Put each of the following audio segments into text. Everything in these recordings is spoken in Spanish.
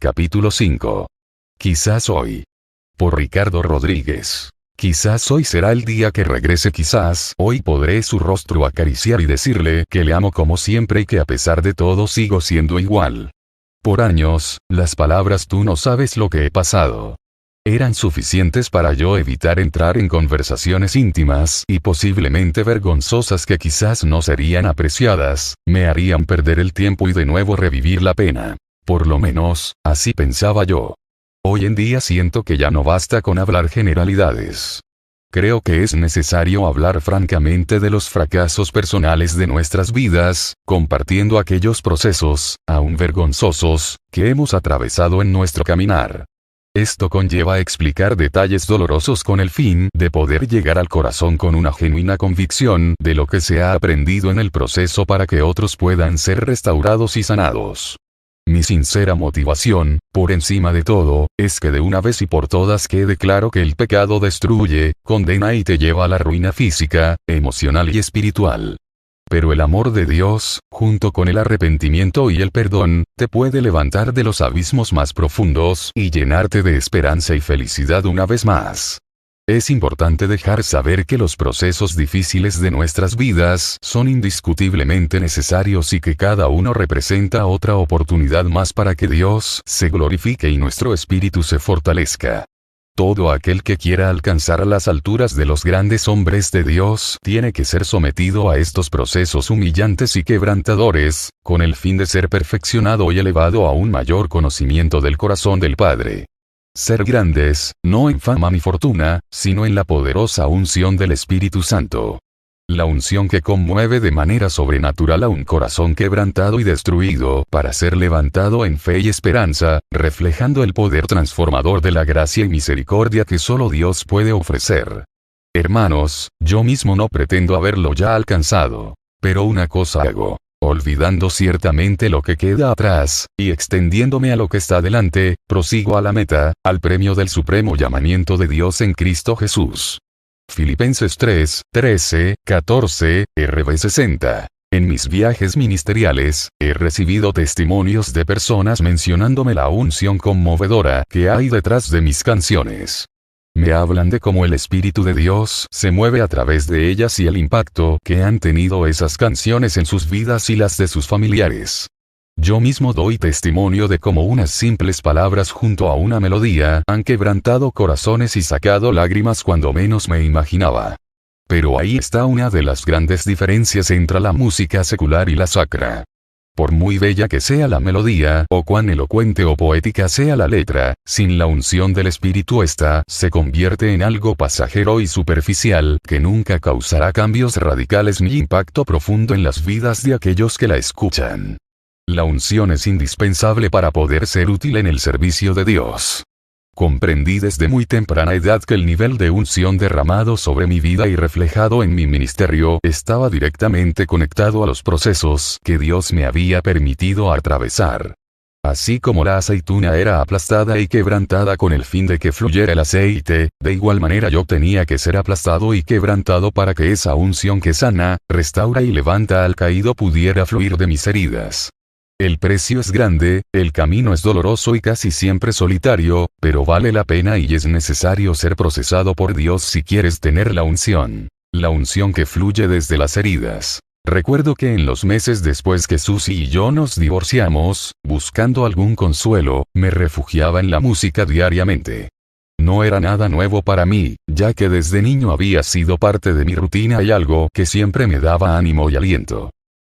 capítulo 5. Quizás hoy. Por Ricardo Rodríguez. Quizás hoy será el día que regrese, quizás hoy podré su rostro acariciar y decirle que le amo como siempre y que a pesar de todo sigo siendo igual. Por años, las palabras "tú no sabes lo que he pasado" eran suficientes para yo evitar entrar en conversaciones íntimas y posiblemente vergonzosas que quizás no serían apreciadas, me harían perder el tiempo y de nuevo revivir la pena. Por lo menos, así pensaba yo. Hoy en día siento que ya no basta con hablar generalidades. Creo que es necesario hablar francamente de los fracasos personales de nuestras vidas, compartiendo aquellos procesos, aún vergonzosos, que hemos atravesado en nuestro caminar. Esto conlleva explicar detalles dolorosos con el fin de poder llegar al corazón con una genuina convicción de lo que se ha aprendido en el proceso para que otros puedan ser restaurados y sanados. Mi sincera motivación, por encima de todo, es que de una vez y por todas quede claro que el pecado destruye, condena y te lleva a la ruina física, emocional y espiritual. Pero el amor de Dios, junto con el arrepentimiento y el perdón, te puede levantar de los abismos más profundos y llenarte de esperanza y felicidad una vez más. Es importante dejar saber que los procesos difíciles de nuestras vidas son indiscutiblemente necesarios y que cada uno representa otra oportunidad más para que Dios se glorifique y nuestro espíritu se fortalezca. Todo aquel que quiera alcanzar las alturas de los grandes hombres de Dios tiene que ser sometido a estos procesos humillantes y quebrantadores, con el fin de ser perfeccionado y elevado a un mayor conocimiento del corazón del Padre. Ser grandes, no en fama ni fortuna, sino en la poderosa unción del Espíritu Santo. La unción que conmueve de manera sobrenatural a un corazón quebrantado y destruido para ser levantado en fe y esperanza, reflejando el poder transformador de la gracia y misericordia que solo Dios puede ofrecer. Hermanos, yo mismo no pretendo haberlo ya alcanzado, pero una cosa hago. Olvidando ciertamente lo que queda atrás, y extendiéndome a lo que está delante, prosigo a la meta, al premio del supremo llamamiento de Dios en Cristo Jesús. Filipenses 3, 13, 14, RV 60. En mis viajes ministeriales, he recibido testimonios de personas mencionándome la unción conmovedora que hay detrás de mis canciones. Me hablan de cómo el Espíritu de Dios se mueve a través de ellas y el impacto que han tenido esas canciones en sus vidas y las de sus familiares. Yo mismo doy testimonio de cómo unas simples palabras junto a una melodía han quebrantado corazones y sacado lágrimas cuando menos me imaginaba. Pero ahí está una de las grandes diferencias entre la música secular y la sacra. Por muy bella que sea la melodía, o cuán elocuente o poética sea la letra, sin la unción del Espíritu ésta se convierte en algo pasajero y superficial, que nunca causará cambios radicales ni impacto profundo en las vidas de aquellos que la escuchan. La unción es indispensable para poder ser útil en el servicio de Dios. Comprendí desde muy temprana edad que el nivel de unción derramado sobre mi vida y reflejado en mi ministerio estaba directamente conectado a los procesos que Dios me había permitido atravesar. Así como la aceituna era aplastada y quebrantada con el fin de que fluyera el aceite, de igual manera yo tenía que ser aplastado y quebrantado para que esa unción que sana, restaura y levanta al caído pudiera fluir de mis heridas. El precio es grande, el camino es doloroso y casi siempre solitario, pero vale la pena y es necesario ser procesado por Dios si quieres tener la unción que fluye desde las heridas. Recuerdo que en los meses después que Susie y yo nos divorciamos, buscando algún consuelo, me refugiaba en la música diariamente. No era nada nuevo para mí, ya que desde niño había sido parte de mi rutina y algo que siempre me daba ánimo y aliento.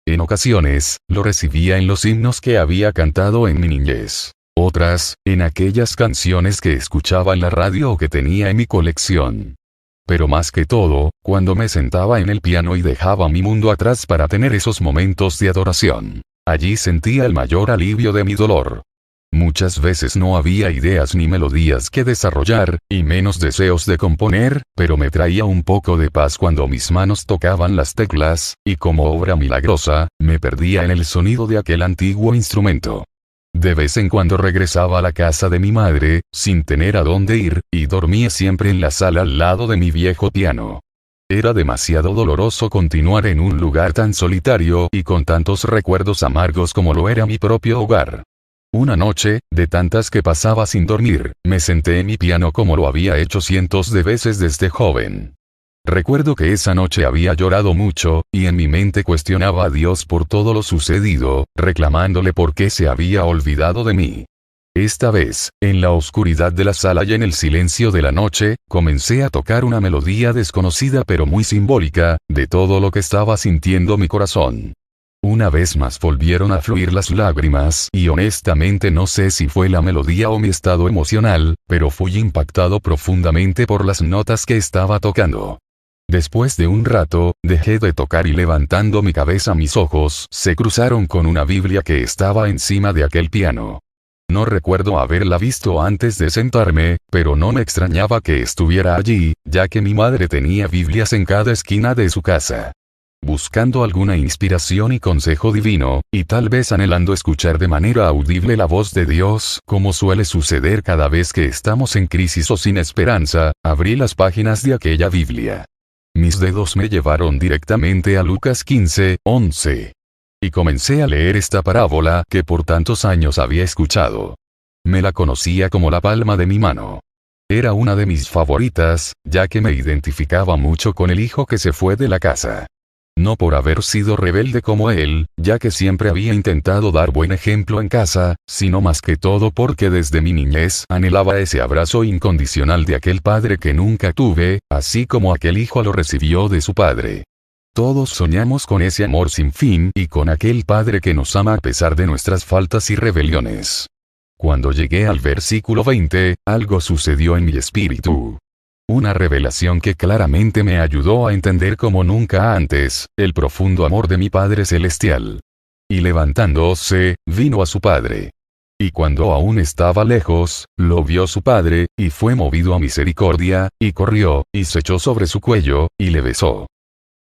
En ocasiones, lo recibía en los himnos que había cantado en mi niñez. Otras, en aquellas canciones que escuchaba en la radio o que tenía en mi colección. Pero más que todo, cuando me sentaba en el piano y dejaba mi mundo atrás para tener esos momentos de adoración. Allí sentía el mayor alivio de mi dolor. Muchas veces no había ideas ni melodías que desarrollar, y menos deseos de componer, pero me traía un poco de paz cuando mis manos tocaban las teclas, y como obra milagrosa, me perdía en el sonido de aquel antiguo instrumento. De vez en cuando regresaba a la casa de mi madre, sin tener a dónde ir, y dormía siempre en la sala al lado de mi viejo piano. Era demasiado doloroso continuar en un lugar tan solitario y con tantos recuerdos amargos como lo era mi propio hogar. Una noche, de tantas que pasaba sin dormir, me senté en mi piano como lo había hecho cientos de veces desde joven. Recuerdo que esa noche había llorado mucho, y en mi mente cuestionaba a Dios por todo lo sucedido, reclamándole por qué se había olvidado de mí. Esta vez, en la oscuridad de la sala y en el silencio de la noche, comencé a tocar una melodía desconocida pero muy simbólica, de todo lo que estaba sintiendo mi corazón. Una vez más volvieron a fluir las lágrimas y honestamente no sé si fue la melodía o mi estado emocional, pero fui impactado profundamente por las notas que estaba tocando. Después de un rato, dejé de tocar y levantando mi cabeza mis ojos se cruzaron con una Biblia que estaba encima de aquel piano. No recuerdo haberla visto antes de sentarme, pero no me extrañaba que estuviera allí, ya que mi madre tenía Biblias en cada esquina de su casa. Buscando alguna inspiración y consejo divino, y tal vez anhelando escuchar de manera audible la voz de Dios, como suele suceder cada vez que estamos en crisis o sin esperanza, abrí las páginas de aquella Biblia. Mis dedos me llevaron directamente a Lucas 15:11. Y comencé a leer esta parábola que por tantos años había escuchado. Me la conocía como la palma de mi mano. Era una de mis favoritas, ya que me identificaba mucho con el hijo que se fue de la casa. No por haber sido rebelde como él, ya que siempre había intentado dar buen ejemplo en casa, sino más que todo porque desde mi niñez anhelaba ese abrazo incondicional de aquel padre que nunca tuve, así como aquel hijo lo recibió de su padre. Todos soñamos con ese amor sin fin y con aquel Padre que nos ama a pesar de nuestras faltas y rebeliones. Cuando llegué al versículo 20, algo sucedió en mi espíritu. Una revelación que claramente me ayudó a entender como nunca antes, el profundo amor de mi Padre Celestial. Y levantándose, vino a su Padre. Y cuando aún estaba lejos, lo vio su Padre, y fue movido a misericordia, y corrió, y se echó sobre su cuello, y le besó.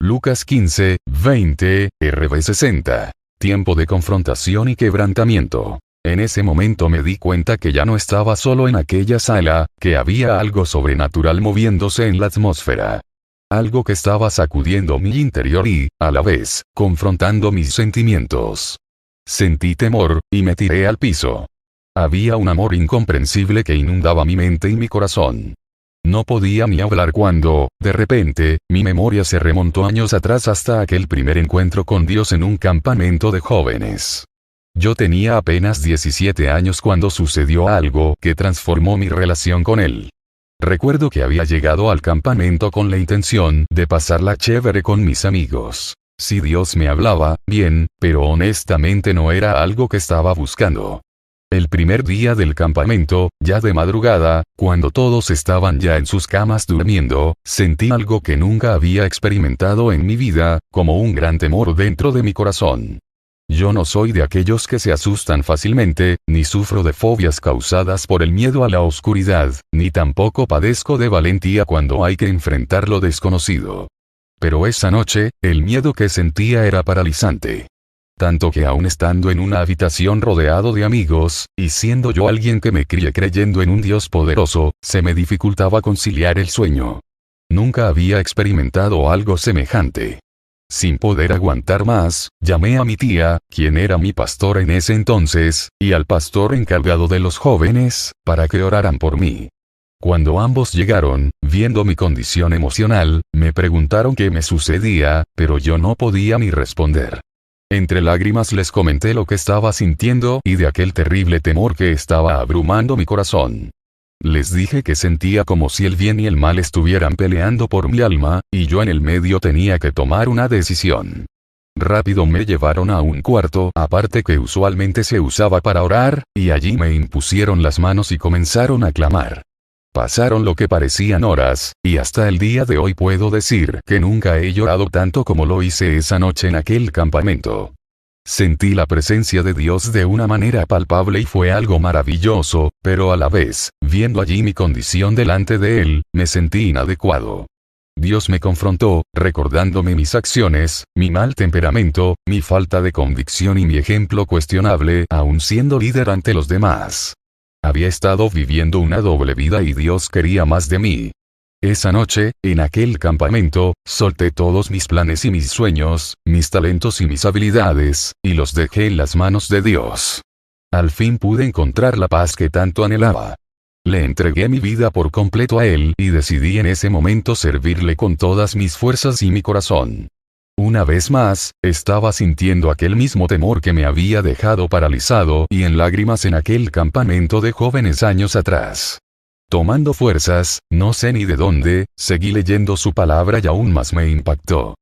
Lucas 15:20, RV 60. Tiempo de confrontación y quebrantamiento. En ese momento me di cuenta que ya no estaba solo en aquella sala, que había algo sobrenatural moviéndose en la atmósfera. Algo que estaba sacudiendo mi interior y, a la vez, confrontando mis sentimientos. Sentí temor, y me tiré al piso. Había un amor incomprensible que inundaba mi mente y mi corazón. No podía ni hablar cuando, de repente, mi memoria se remontó años atrás hasta aquel primer encuentro con Dios en un campamento de jóvenes. Yo tenía apenas 17 años cuando sucedió algo que transformó mi relación con Él. Recuerdo que había llegado al campamento con la intención de pasarla chévere con mis amigos. Si Dios me hablaba, bien, pero honestamente no era algo que estaba buscando. El primer día del campamento, ya de madrugada, cuando todos estaban ya en sus camas durmiendo, sentí algo que nunca había experimentado en mi vida, como un gran temor dentro de mi corazón. Yo no soy de aquellos que se asustan fácilmente, ni sufro de fobias causadas por el miedo a la oscuridad, ni tampoco padezco de valentía cuando hay que enfrentar lo desconocido. Pero esa noche, el miedo que sentía era paralizante. Tanto que aún estando en una habitación rodeado de amigos, y siendo yo alguien que me crié creyendo en un Dios poderoso, se me dificultaba conciliar el sueño. Nunca había experimentado algo semejante. Sin poder aguantar más, llamé a mi tía, quien era mi pastora en ese entonces, y al pastor encargado de los jóvenes, para que oraran por mí. Cuando ambos llegaron, viendo mi condición emocional, me preguntaron qué me sucedía, pero yo no podía ni responder. Entre lágrimas les comenté lo que estaba sintiendo y de aquel terrible temor que estaba abrumando mi corazón. Les dije que sentía como si el bien y el mal estuvieran peleando por mi alma, y yo en el medio tenía que tomar una decisión. Rápido me llevaron a un cuarto aparte que usualmente se usaba para orar, y allí me impusieron las manos y comenzaron a clamar. Pasaron lo que parecían horas, y hasta el día de hoy puedo decir que nunca he llorado tanto como lo hice esa noche en aquel campamento. Sentí la presencia de Dios de una manera palpable y fue algo maravilloso, pero a la vez, viendo allí mi condición delante de Él, me sentí inadecuado. Dios me confrontó, recordándome mis acciones, mi mal temperamento, mi falta de convicción y mi ejemplo cuestionable, aun siendo líder ante los demás. Había estado viviendo una doble vida y Dios quería más de mí. Esa noche, en aquel campamento, solté todos mis planes y mis sueños, mis talentos y mis habilidades, y los dejé en las manos de Dios. Al fin pude encontrar la paz que tanto anhelaba. Le entregué mi vida por completo a Él y decidí en ese momento servirle con todas mis fuerzas y mi corazón. Una vez más, estaba sintiendo aquel mismo temor que me había dejado paralizado y en lágrimas en aquel campamento de jóvenes años atrás. Tomando fuerzas, no sé ni de dónde, seguí leyendo su palabra y aún más me impactó.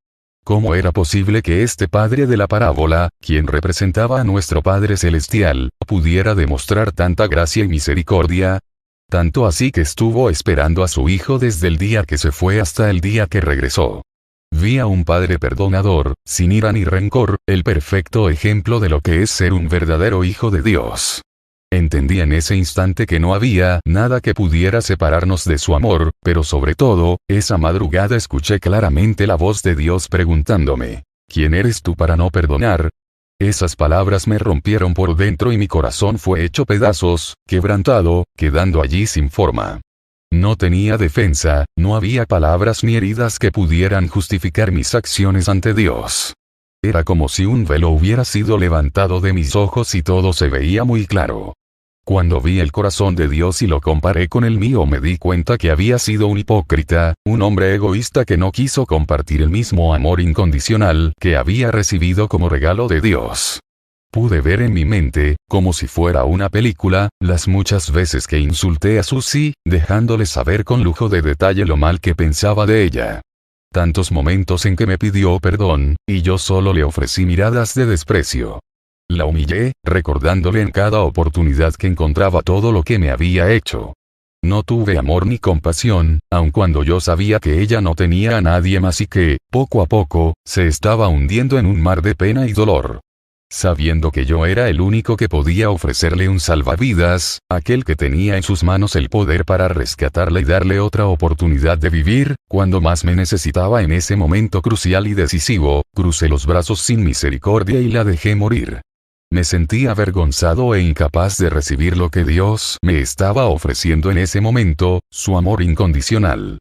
¿Cómo era posible que este padre de la parábola, quien representaba a nuestro Padre Celestial, pudiera demostrar tanta gracia y misericordia? Tanto así que estuvo esperando a su hijo desde el día que se fue hasta el día que regresó. Vi a un padre perdonador, sin ira ni rencor, el perfecto ejemplo de lo que es ser un verdadero hijo de Dios. Entendí en ese instante que no había nada que pudiera separarnos de su amor, pero sobre todo, esa madrugada escuché claramente la voz de Dios preguntándome, ¿quién eres tú para no perdonar? Esas palabras me rompieron por dentro y mi corazón fue hecho pedazos, quebrantado, quedando allí sin forma. No tenía defensa, no había palabras ni heridas que pudieran justificar mis acciones ante Dios. Era como si un velo hubiera sido levantado de mis ojos y todo se veía muy claro. Cuando vi el corazón de Dios y lo comparé con el mío me di cuenta que había sido un hipócrita, un hombre egoísta que no quiso compartir el mismo amor incondicional que había recibido como regalo de Dios. Pude ver en mi mente, como si fuera una película, las muchas veces que insulté a Susie, dejándole saber con lujo de detalle lo mal que pensaba de ella. Tantos momentos en que me pidió perdón, y yo solo le ofrecí miradas de desprecio. La humillé, recordándole en cada oportunidad que encontraba todo lo que me había hecho. No tuve amor ni compasión, aun cuando yo sabía que ella no tenía a nadie más y que, poco a poco, se estaba hundiendo en un mar de pena y dolor. Sabiendo que yo era el único que podía ofrecerle un salvavidas, aquel que tenía en sus manos el poder para rescatarle y darle otra oportunidad de vivir, cuando más me necesitaba en ese momento crucial y decisivo, crucé los brazos sin misericordia y la dejé morir. Me sentí avergonzado e incapaz de recibir lo que Dios me estaba ofreciendo en ese momento, su amor incondicional.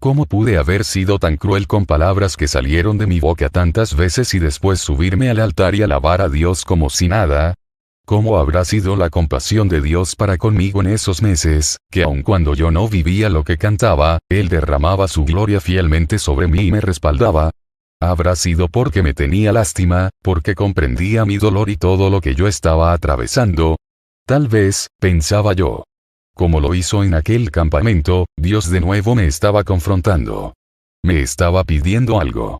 ¿Cómo pude haber sido tan cruel con palabras que salieron de mi boca tantas veces y después subirme al altar y alabar a Dios como si nada? ¿Cómo habrá sido la compasión de Dios para conmigo en esos meses, que aun cuando yo no vivía lo que cantaba, Él derramaba su gloria fielmente sobre mí y me respaldaba? Habrá sido porque me tenía lástima, porque comprendía mi dolor y todo lo que yo estaba atravesando. Tal vez, pensaba yo. Como lo hizo en aquel campamento, Dios de nuevo me estaba confrontando. Me estaba pidiendo algo.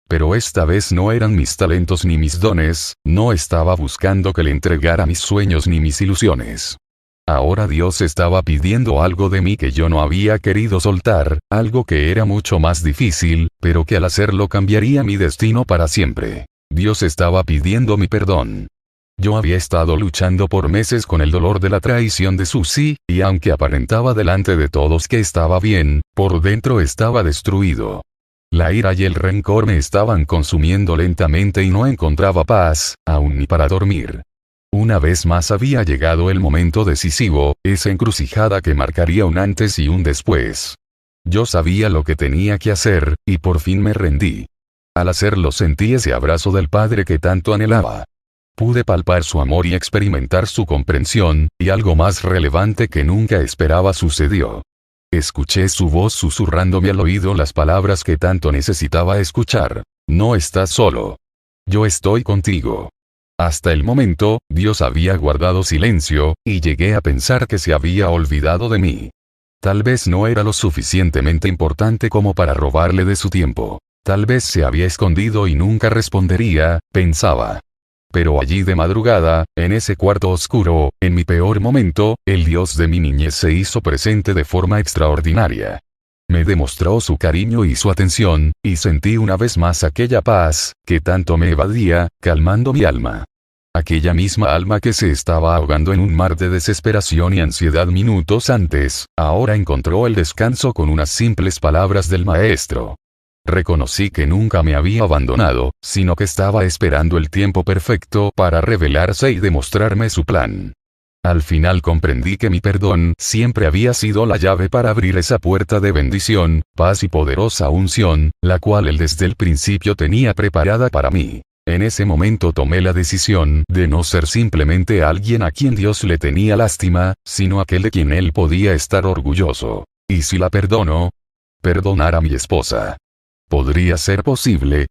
Pero esta vez no eran mis talentos ni mis dones, no estaba buscando que le entregara mis sueños ni mis ilusiones. Ahora Dios estaba pidiendo algo de mí que yo no había querido soltar, algo que era mucho más difícil, pero que al hacerlo cambiaría mi destino para siempre. Dios estaba pidiendo mi perdón. Yo había estado luchando por meses con el dolor de la traición de Susie, y aunque aparentaba delante de todos que estaba bien, por dentro estaba destruido. La ira y el rencor me estaban consumiendo lentamente y no encontraba paz, aún ni para dormir. Una vez más había llegado el momento decisivo, esa encrucijada que marcaría un antes y un después. Yo sabía lo que tenía que hacer, y por fin me rendí. Al hacerlo sentí ese abrazo del Padre que tanto anhelaba. Pude palpar su amor y experimentar su comprensión, y algo más relevante que nunca esperaba sucedió. Escuché su voz susurrándome al oído las palabras que tanto necesitaba escuchar. No estás solo. Yo estoy contigo. Hasta el momento, Dios había guardado silencio, y llegué a pensar que se había olvidado de mí. Tal vez no era lo suficientemente importante como para robarle de su tiempo. Tal vez se había escondido y nunca respondería, pensaba. Pero allí de madrugada, en ese cuarto oscuro, en mi peor momento, el Dios de mi niñez se hizo presente de forma extraordinaria. Me demostró su cariño y su atención, y sentí una vez más aquella paz, que tanto me evadía, calmando mi alma. Aquella misma alma que se estaba ahogando en un mar de desesperación y ansiedad minutos antes, ahora encontró el descanso con unas simples palabras del Maestro. Reconocí que nunca me había abandonado, sino que estaba esperando el tiempo perfecto para revelarse y demostrarme su plan. Al final comprendí que mi perdón siempre había sido la llave para abrir esa puerta de bendición, paz y poderosa unción, la cual Él desde el principio tenía preparada para mí. En ese momento tomé la decisión de no ser simplemente alguien a quien Dios le tenía lástima, sino aquel de quien él podía estar orgulloso. ¿Y si la perdono? Perdonar a mi esposa. ¿Podría ser posible?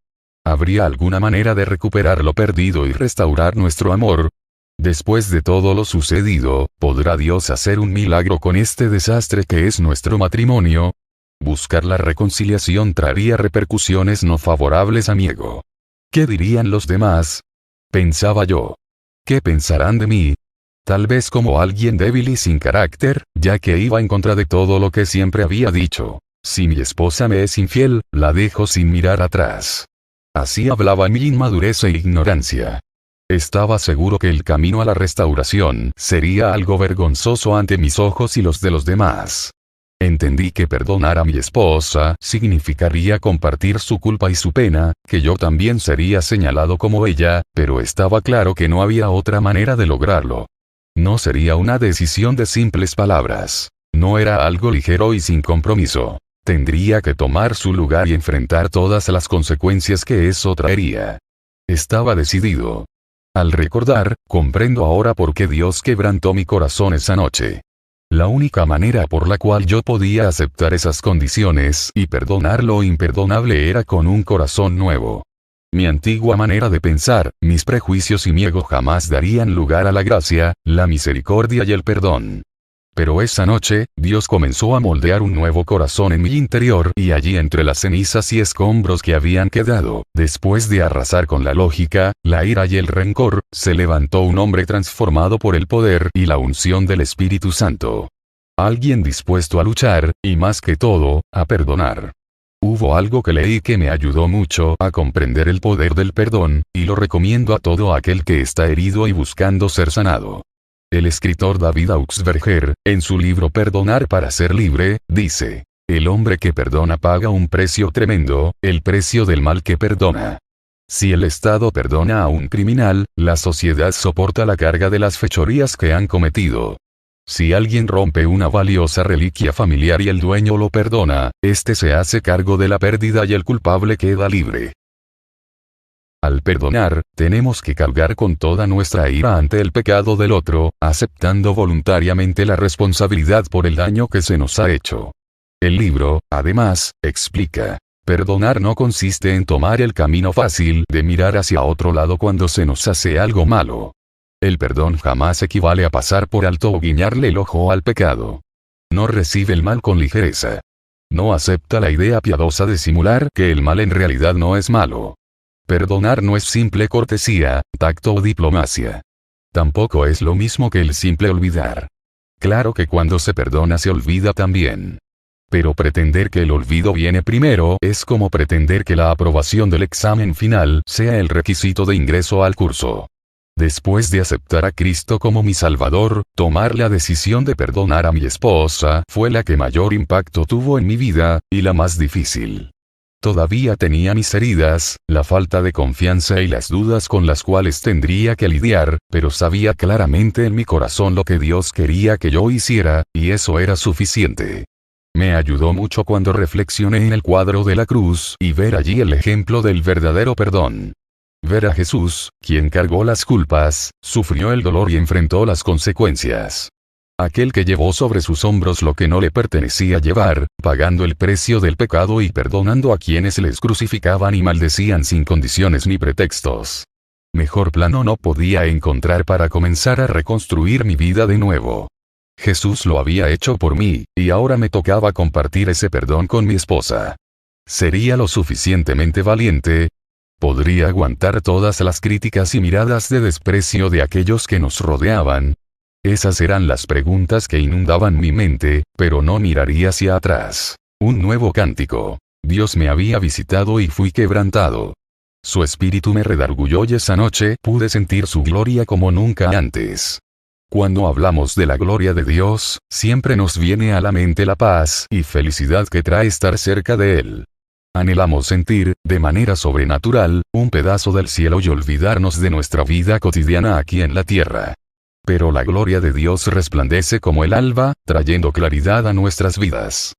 ¿Habría alguna manera de recuperar lo perdido y restaurar nuestro amor? Después de todo lo sucedido, ¿podrá Dios hacer un milagro con este desastre que es nuestro matrimonio? Buscar la reconciliación traería repercusiones no favorables a mi ego. ¿Qué dirían los demás? Pensaba yo. ¿Qué pensarán de mí? Tal vez como alguien débil y sin carácter, ya que iba en contra de todo lo que siempre había dicho. Si mi esposa me es infiel, la dejo sin mirar atrás. Así hablaba mi inmadurez e ignorancia. Estaba seguro que el camino a la restauración sería algo vergonzoso ante mis ojos y los de los demás. Entendí que perdonar a mi esposa significaría compartir su culpa y su pena, que yo también sería señalado como ella, pero estaba claro que no había otra manera de lograrlo. No sería una decisión de simples palabras. No era algo ligero y sin compromiso. Tendría que tomar su lugar y enfrentar todas las consecuencias que eso traería. Estaba decidido. Al recordar, comprendo ahora por qué Dios quebrantó mi corazón esa noche. La única manera por la cual yo podía aceptar esas condiciones y perdonar lo imperdonable era con un corazón nuevo. Mi antigua manera de pensar, mis prejuicios y mi ego jamás darían lugar a la gracia, la misericordia y el perdón. Pero esa noche, Dios comenzó a moldear un nuevo corazón en mi interior y allí entre las cenizas y escombros que habían quedado, después de arrasar con la lógica, la ira y el rencor, se levantó un hombre transformado por el poder y la unción del Espíritu Santo. Alguien dispuesto a luchar, y más que todo, a perdonar. Hubo algo que leí que me ayudó mucho a comprender el poder del perdón, y lo recomiendo a todo aquel que está herido y buscando ser sanado. El escritor David Augsburger, en su libro Perdonar para ser libre, dice: el hombre que perdona paga un precio tremendo, el precio del mal que perdona. Si el Estado perdona a un criminal, la sociedad soporta la carga de las fechorías que han cometido. Si alguien rompe una valiosa reliquia familiar y el dueño lo perdona, éste se hace cargo de la pérdida y el culpable queda libre. Al perdonar, tenemos que cargar con toda nuestra ira ante el pecado del otro, aceptando voluntariamente la responsabilidad por el daño que se nos ha hecho. El libro, además, explica: perdonar no consiste en tomar el camino fácil de mirar hacia otro lado cuando se nos hace algo malo. El perdón jamás equivale a pasar por alto o guiñarle el ojo al pecado. No recibe el mal con ligereza. No acepta la idea piadosa de simular que el mal en realidad no es malo. Perdonar no es simple cortesía, tacto o diplomacia. Tampoco es lo mismo que el simple olvidar. Claro que cuando se perdona se olvida también. Pero pretender que el olvido viene primero es como pretender que la aprobación del examen final sea el requisito de ingreso al curso. Después de aceptar a Cristo como mi Salvador, tomar la decisión de perdonar a mi esposa fue la que mayor impacto tuvo en mi vida, y la más difícil. Todavía tenía mis heridas, la falta de confianza y las dudas con las cuales tendría que lidiar, pero sabía claramente en mi corazón lo que Dios quería que yo hiciera, y eso era suficiente. Me ayudó mucho cuando reflexioné en el cuadro de la cruz y ver allí el ejemplo del verdadero perdón. Ver a Jesús, quien cargó las culpas, sufrió el dolor y enfrentó las consecuencias. Aquel que llevó sobre sus hombros lo que no le pertenecía llevar, pagando el precio del pecado y perdonando a quienes les crucificaban y maldecían sin condiciones ni pretextos. Mejor plano no podía encontrar para comenzar a reconstruir mi vida de nuevo. Jesús lo había hecho por mí, y ahora me tocaba compartir ese perdón con mi esposa. ¿Sería lo suficientemente valiente? ¿Podría aguantar todas las críticas y miradas de desprecio de aquellos que nos rodeaban? Esas eran las preguntas que inundaban mi mente, pero no miraría hacia atrás. Un nuevo cántico. Dios me había visitado y fui quebrantado. Su espíritu me redarguyó y esa noche pude sentir su gloria como nunca antes. Cuando hablamos de la gloria de Dios, siempre nos viene a la mente la paz y felicidad que trae estar cerca de Él. Anhelamos sentir, de manera sobrenatural, un pedazo del cielo y olvidarnos de nuestra vida cotidiana aquí en la tierra. Pero la gloria de Dios resplandece como el alba, trayendo claridad a nuestras vidas.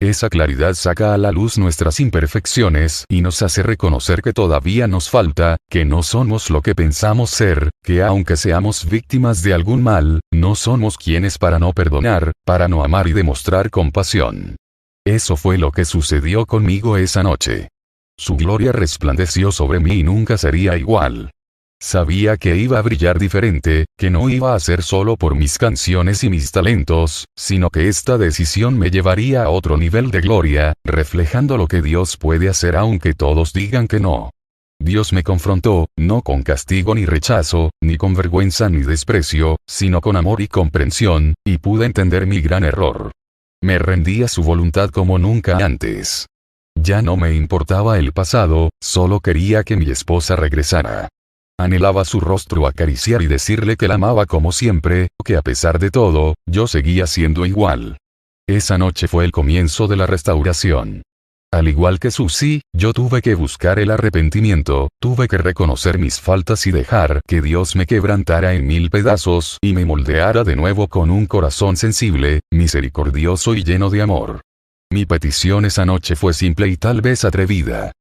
Esa claridad saca a la luz nuestras imperfecciones y nos hace reconocer que todavía nos falta, que no somos lo que pensamos ser, que aunque seamos víctimas de algún mal, no somos quienes para no perdonar, para no amar y demostrar compasión. Eso fue lo que sucedió conmigo esa noche. Su gloria resplandeció sobre mí y nunca sería igual. Sabía que iba a brillar diferente, que no iba a ser solo por mis canciones y mis talentos, sino que esta decisión me llevaría a otro nivel de gloria, reflejando lo que Dios puede hacer aunque todos digan que no. Dios me confrontó, no con castigo ni rechazo, ni con vergüenza ni desprecio, sino con amor y comprensión, y pude entender mi gran error. Me rendí a su voluntad como nunca antes. Ya no me importaba el pasado, solo quería que mi esposa regresara. Anhelaba su rostro acariciar y decirle que la amaba como siempre, que a pesar de todo, yo seguía siendo igual. Esa noche fue el comienzo de la restauración. Al igual que Susie, yo tuve que buscar el arrepentimiento, tuve que reconocer mis faltas y dejar que Dios me quebrantara en 1000 pedazos y me moldeara de nuevo con un corazón sensible, misericordioso y lleno de amor. Mi petición esa noche fue simple y tal vez atrevida.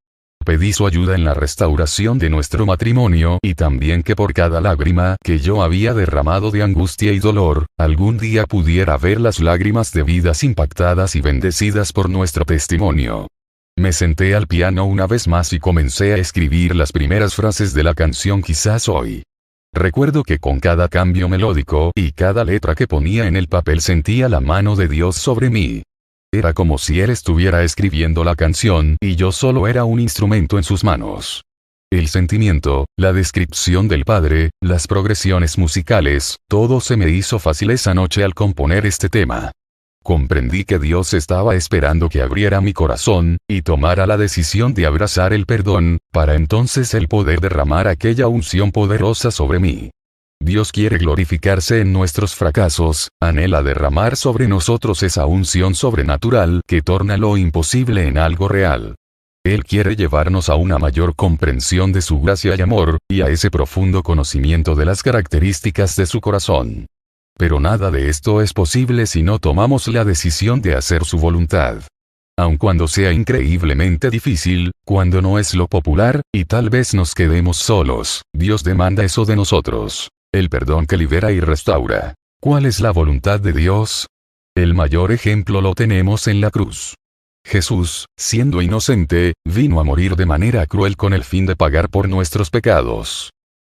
Pedí su ayuda en la restauración de nuestro matrimonio y también que por cada lágrima que yo había derramado de angustia y dolor, algún día pudiera ver las lágrimas de vidas impactadas y bendecidas por nuestro testimonio. Me senté al piano una vez más y comencé a escribir las primeras frases de la canción Quizás Hoy. Recuerdo que con cada cambio melódico y cada letra que ponía en el papel sentía la mano de Dios sobre mí. Era como si Él estuviera escribiendo la canción y yo solo era un instrumento en sus manos. El sentimiento, la descripción del Padre, las progresiones musicales, todo se me hizo fácil esa noche al componer este tema. Comprendí que Dios estaba esperando que abriera mi corazón, y tomara la decisión de abrazar el perdón, para entonces Él poder derramar aquella unción poderosa sobre mí. Dios quiere glorificarse en nuestros fracasos, anhela derramar sobre nosotros esa unción sobrenatural que torna lo imposible en algo real. Él quiere llevarnos a una mayor comprensión de su gracia y amor, y a ese profundo conocimiento de las características de su corazón. Pero nada de esto es posible si no tomamos la decisión de hacer su voluntad. Aun cuando sea increíblemente difícil, cuando no es lo popular, y tal vez nos quedemos solos, Dios demanda eso de nosotros. El perdón que libera y restaura. ¿Cuál es la voluntad de Dios? El mayor ejemplo lo tenemos en la cruz. Jesús, siendo inocente, vino a morir de manera cruel con el fin de pagar por nuestros pecados.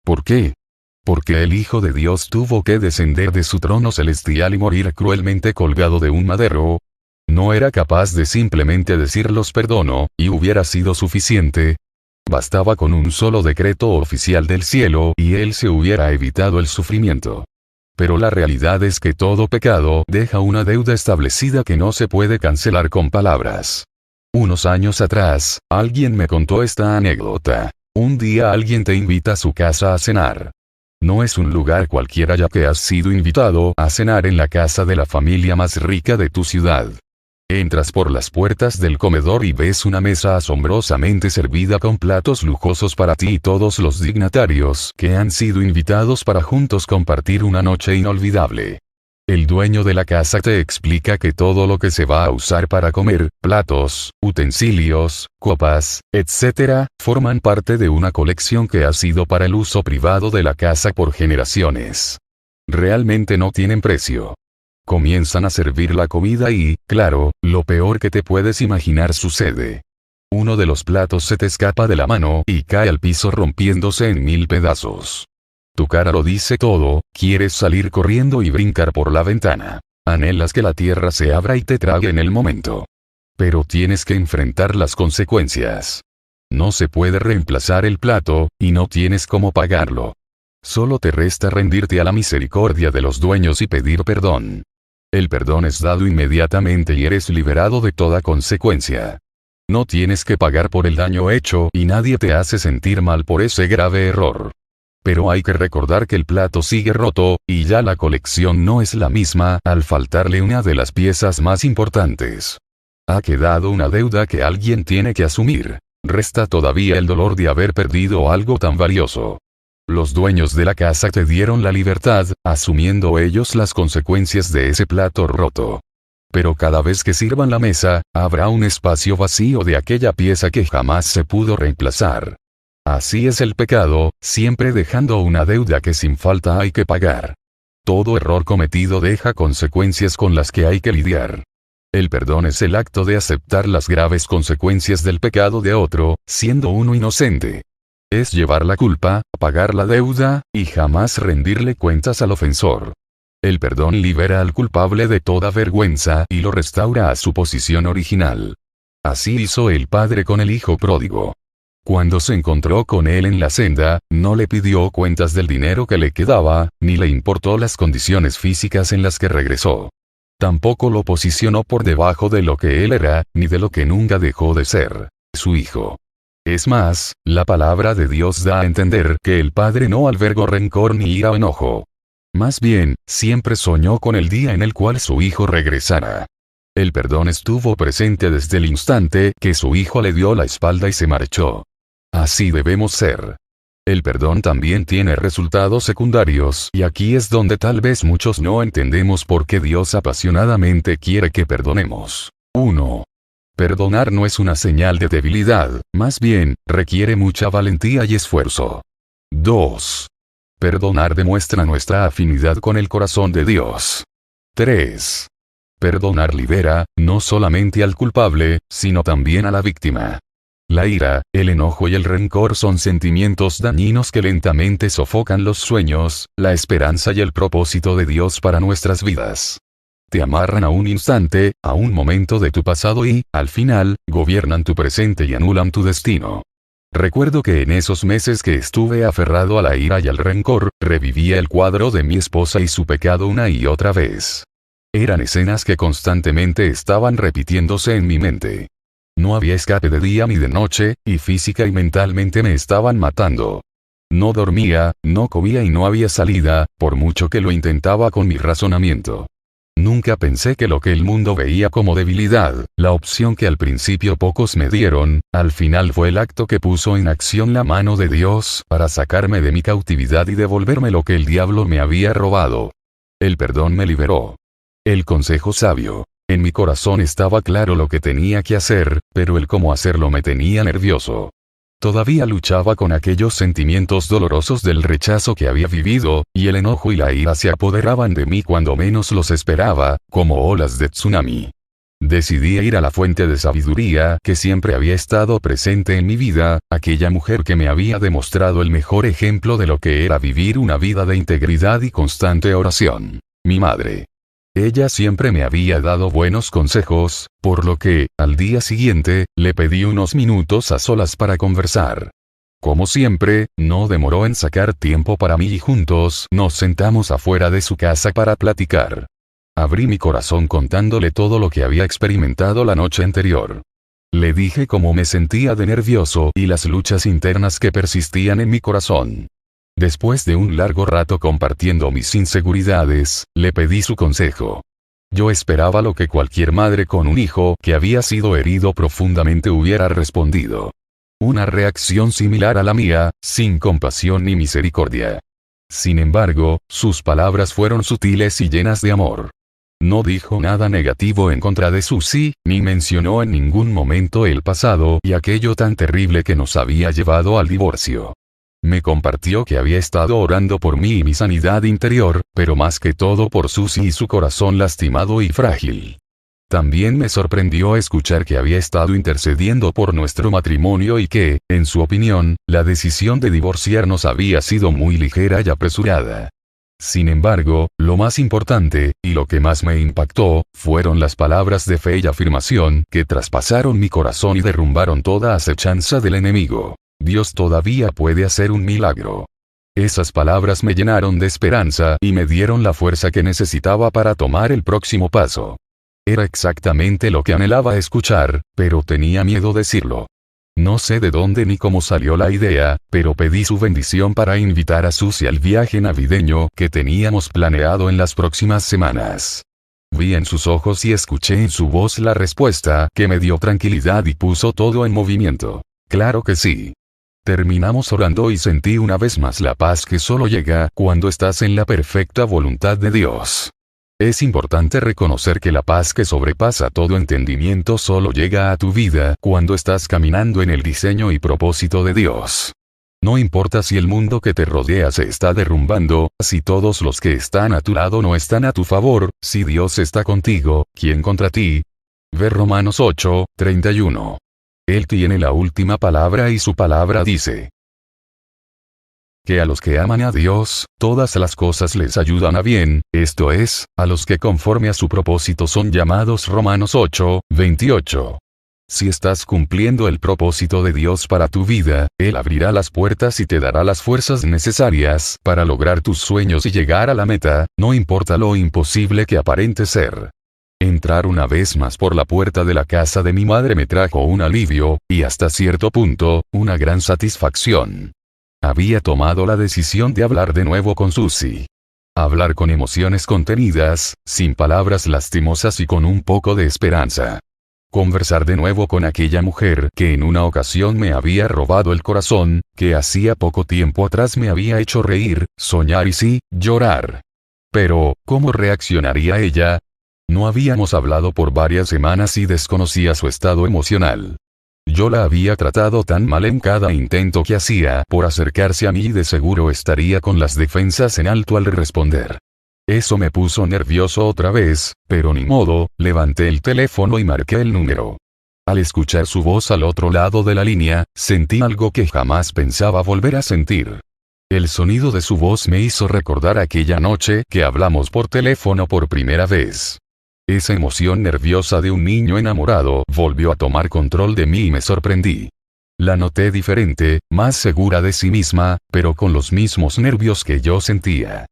¿Por qué? Porque el Hijo de Dios tuvo que descender de su trono celestial y morir cruelmente colgado de un madero. No era capaz de simplemente decir los perdono, y hubiera sido suficiente. Bastaba con un solo decreto oficial del cielo y Él se hubiera evitado el sufrimiento. Pero la realidad es que todo pecado deja una deuda establecida que no se puede cancelar con palabras. Unos años atrás, alguien me contó esta anécdota. Un día alguien te invita a su casa a cenar. No es un lugar cualquiera ya que has sido invitado a cenar en la casa de la familia más rica de tu ciudad. Entras por las puertas del comedor y ves una mesa asombrosamente servida con platos lujosos para ti y todos los dignatarios que han sido invitados para juntos compartir una noche inolvidable. El dueño de la casa te explica que todo lo que se va a usar para comer, platos, utensilios, copas, etc., forman parte de una colección que ha sido para el uso privado de la casa por generaciones. Realmente no tienen precio. Comienzan a servir la comida y, claro, lo peor que te puedes imaginar sucede. Uno de los platos se te escapa de la mano y cae al piso rompiéndose en 1000 pedazos. Tu cara lo dice todo, quieres salir corriendo y brincar por la ventana. Anhelas que la tierra se abra y te trague en el momento. Pero tienes que enfrentar las consecuencias. No se puede reemplazar el plato, y no tienes cómo pagarlo. Solo te resta rendirte a la misericordia de los dueños y pedir perdón. El perdón es dado inmediatamente y eres liberado de toda consecuencia. No tienes que pagar por el daño hecho y nadie te hace sentir mal por ese grave error. Pero hay que recordar que el plato sigue roto, y ya la colección no es la misma al faltarle una de las piezas más importantes. Ha quedado una deuda que alguien tiene que asumir. Resta todavía el dolor de haber perdido algo tan valioso. Los dueños de la casa te dieron la libertad, asumiendo ellos las consecuencias de ese plato roto. Pero cada vez que sirvan la mesa, habrá un espacio vacío de aquella pieza que jamás se pudo reemplazar. Así es el pecado, siempre dejando una deuda que sin falta hay que pagar. Todo error cometido deja consecuencias con las que hay que lidiar. El perdón es el acto de aceptar las graves consecuencias del pecado de otro, siendo uno inocente. Es llevar la culpa, pagar la deuda, y jamás rendirle cuentas al ofensor. El perdón libera al culpable de toda vergüenza y lo restaura a su posición original. Así hizo el padre con el hijo pródigo. Cuando se encontró con él en la senda, no le pidió cuentas del dinero que le quedaba, ni le importó las condiciones físicas en las que regresó. Tampoco lo posicionó por debajo de lo que él era, ni de lo que nunca dejó de ser, su hijo. Es más, la palabra de Dios da a entender que el padre no albergó rencor ni ira o enojo. Más bien, siempre soñó con el día en el cual su hijo regresara. El perdón estuvo presente desde el instante que su hijo le dio la espalda y se marchó. Así debemos ser. El perdón también tiene resultados secundarios y aquí es donde tal vez muchos no entendemos por qué Dios apasionadamente quiere que perdonemos. 1. Perdonar no es una señal de debilidad, más bien, requiere mucha valentía y esfuerzo. 2. Perdonar demuestra nuestra afinidad con el corazón de Dios. 3. Perdonar libera, no solamente al culpable, sino también a la víctima. La ira, el enojo y el rencor son sentimientos dañinos que lentamente sofocan los sueños, la esperanza y el propósito de Dios para nuestras vidas. Te amarran a un instante, a un momento de tu pasado y, al final, gobiernan tu presente y anulan tu destino. Recuerdo que en esos meses que estuve aferrado a la ira y al rencor, revivía el cuadro de mi esposa y su pecado una y otra vez. Eran escenas que constantemente estaban repitiéndose en mi mente. No había escape de día ni de noche, y física y mentalmente me estaban matando. No dormía, no comía y no había salida, por mucho que lo intentaba con mi razonamiento. Nunca pensé que lo que el mundo veía como debilidad, la opción que al principio pocos me dieron, al final fue el acto que puso en acción la mano de Dios para sacarme de mi cautividad y devolverme lo que el diablo me había robado. El perdón me liberó. El consejo sabio. En mi corazón estaba claro lo que tenía que hacer, pero el cómo hacerlo me tenía nervioso. Todavía luchaba con aquellos sentimientos dolorosos del rechazo que había vivido, y el enojo y la ira se apoderaban de mí cuando menos los esperaba, como olas de tsunami. Decidí ir a la fuente de sabiduría que siempre había estado presente en mi vida, aquella mujer que me había demostrado el mejor ejemplo de lo que era vivir una vida de integridad y constante oración. Mi madre. Ella siempre me había dado buenos consejos, por lo que, al día siguiente, le pedí unos minutos a solas para conversar. Como siempre, no demoró en sacar tiempo para mí y juntos nos sentamos afuera de su casa para platicar. Abrí mi corazón contándole todo lo que había experimentado la noche anterior. Le dije cómo me sentía de nervioso y las luchas internas que persistían en mi corazón. Después de un largo rato compartiendo mis inseguridades, le pedí su consejo. Yo esperaba lo que cualquier madre con un hijo que había sido herido profundamente hubiera respondido. Una reacción similar a la mía, sin compasión ni misericordia. Sin embargo, sus palabras fueron sutiles y llenas de amor. No dijo nada negativo en contra de Susie, ni mencionó en ningún momento el pasado y aquello tan terrible que nos había llevado al divorcio. Me compartió que había estado orando por mí y mi sanidad interior, pero más que todo por Susie y su corazón lastimado y frágil. También me sorprendió escuchar que había estado intercediendo por nuestro matrimonio y que, en su opinión, la decisión de divorciarnos había sido muy ligera y apresurada. Sin embargo, lo más importante, y lo que más me impactó, fueron las palabras de fe y afirmación que traspasaron mi corazón y derrumbaron toda acechanza del enemigo. Dios todavía puede hacer un milagro. Esas palabras me llenaron de esperanza y me dieron la fuerza que necesitaba para tomar el próximo paso. Era exactamente lo que anhelaba escuchar, pero tenía miedo decirlo. No sé de dónde ni cómo salió la idea, pero pedí su bendición para invitar a Susie al viaje navideño que teníamos planeado en las próximas semanas. Vi en sus ojos y escuché en su voz la respuesta que me dio tranquilidad y puso todo en movimiento. Claro que sí. Terminamos orando y sentí una vez más la paz que solo llega cuando estás en la perfecta voluntad de Dios. Es importante reconocer que la paz que sobrepasa todo entendimiento solo llega a tu vida cuando estás caminando en el diseño y propósito de Dios. No importa si el mundo que te rodea se está derrumbando, si todos los que están a tu lado no están a tu favor, si Dios está contigo, ¿quién contra ti? Ve Romanos 8:31. Él tiene la última palabra y su palabra dice que a los que aman a Dios, todas las cosas les ayudan a bien, esto es, a los que conforme a su propósito son llamados. Romanos 8:28. Si estás cumpliendo el propósito de Dios para tu vida, Él abrirá las puertas y te dará las fuerzas necesarias para lograr tus sueños y llegar a la meta, no importa lo imposible que aparente ser. Entrar una vez más por la puerta de la casa de mi madre me trajo un alivio, y hasta cierto punto, una gran satisfacción. Había tomado la decisión de hablar de nuevo con Susie. Hablar con emociones contenidas, sin palabras lastimosas y con un poco de esperanza. Conversar de nuevo con aquella mujer que en una ocasión me había robado el corazón, que hacía poco tiempo atrás me había hecho reír, soñar y sí, llorar. Pero, ¿cómo reaccionaría ella? No habíamos hablado por varias semanas y desconocía su estado emocional. Yo la había tratado tan mal en cada intento que hacía por acercarse a mí y de seguro estaría con las defensas en alto al responder. Eso me puso nervioso otra vez, pero ni modo, levanté el teléfono y marqué el número. Al escuchar su voz al otro lado de la línea, sentí algo que jamás pensaba volver a sentir. El sonido de su voz me hizo recordar aquella noche que hablamos por teléfono por primera vez. Esa emoción nerviosa de un niño enamorado volvió a tomar control de mí y me sorprendí. La noté diferente, más segura de sí misma, pero con los mismos nervios que yo sentía.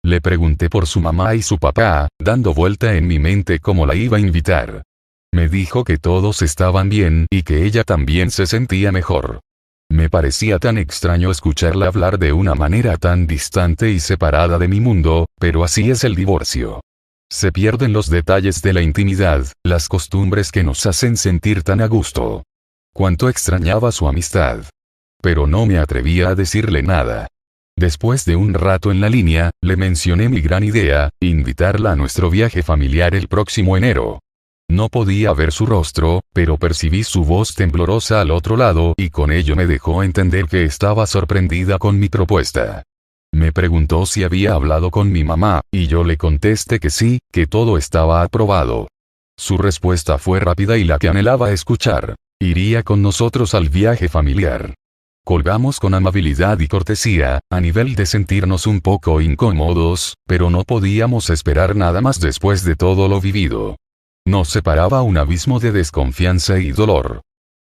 Le pregunté por su mamá y su papá, dando vuelta en mi mente cómo la iba a invitar. Me dijo que todos estaban bien y que ella también se sentía mejor. Me parecía tan extraño escucharla hablar de una manera tan distante y separada de mi mundo, pero así es el divorcio. Se pierden los detalles de la intimidad, las costumbres que nos hacen sentir tan a gusto. Cuánto extrañaba su amistad. Pero no me atrevía a decirle nada. Después de un rato en la línea, le mencioné mi gran idea, invitarla a nuestro viaje familiar el próximo enero. No podía ver su rostro, pero percibí su voz temblorosa al otro lado y con ello me dejó entender que estaba sorprendida con mi propuesta. Me preguntó si había hablado con mi mamá, y yo le contesté que sí, que todo estaba aprobado. Su respuesta fue rápida y la que anhelaba escuchar. Iría con nosotros al viaje familiar. Colgamos con amabilidad y cortesía, a nivel de sentirnos un poco incómodos, pero no podíamos esperar nada más después de todo lo vivido. Nos separaba un abismo de desconfianza y dolor.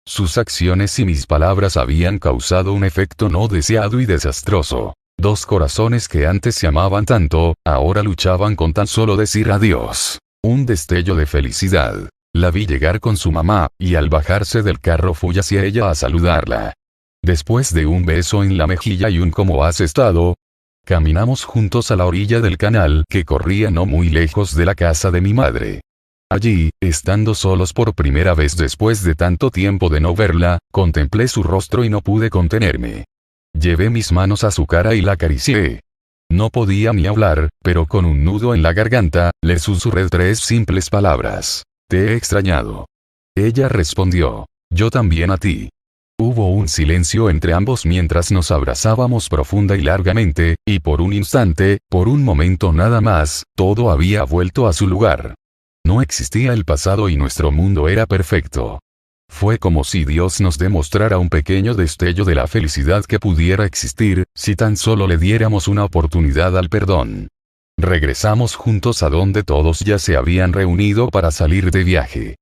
Sus acciones y mis palabras habían causado un efecto no deseado y desastroso. Dos corazones que antes se amaban tanto, ahora luchaban con tan solo decir adiós. Un destello de felicidad. La vi llegar con su mamá, y al bajarse del carro fui hacia ella a saludarla. Después de un beso en la mejilla y un ¿cómo has estado?, caminamos juntos a la orilla del canal que corría no muy lejos de la casa de mi madre. Allí, estando solos por primera vez después de tanto tiempo de no verla, contemplé su rostro y no pude contenerme. Llevé mis manos a su cara y la acaricié. No podía ni hablar, pero con un nudo en la garganta, le susurré 3 simples palabras. Te he extrañado. Ella respondió. Yo también a ti. Hubo un silencio entre ambos mientras nos abrazábamos profunda y largamente, y por un instante, por un momento nada más, todo había vuelto a su lugar. No existía el pasado y nuestro mundo era perfecto. Fue como si Dios nos demostrara un pequeño destello de la felicidad que pudiera existir, si tan solo le diéramos una oportunidad al perdón. Regresamos juntos a donde todos ya se habían reunido para salir de viaje.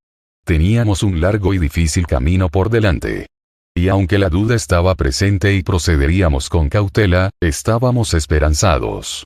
Teníamos un largo y difícil camino por delante. Y aunque la duda estaba presente y procederíamos con cautela, estábamos esperanzados.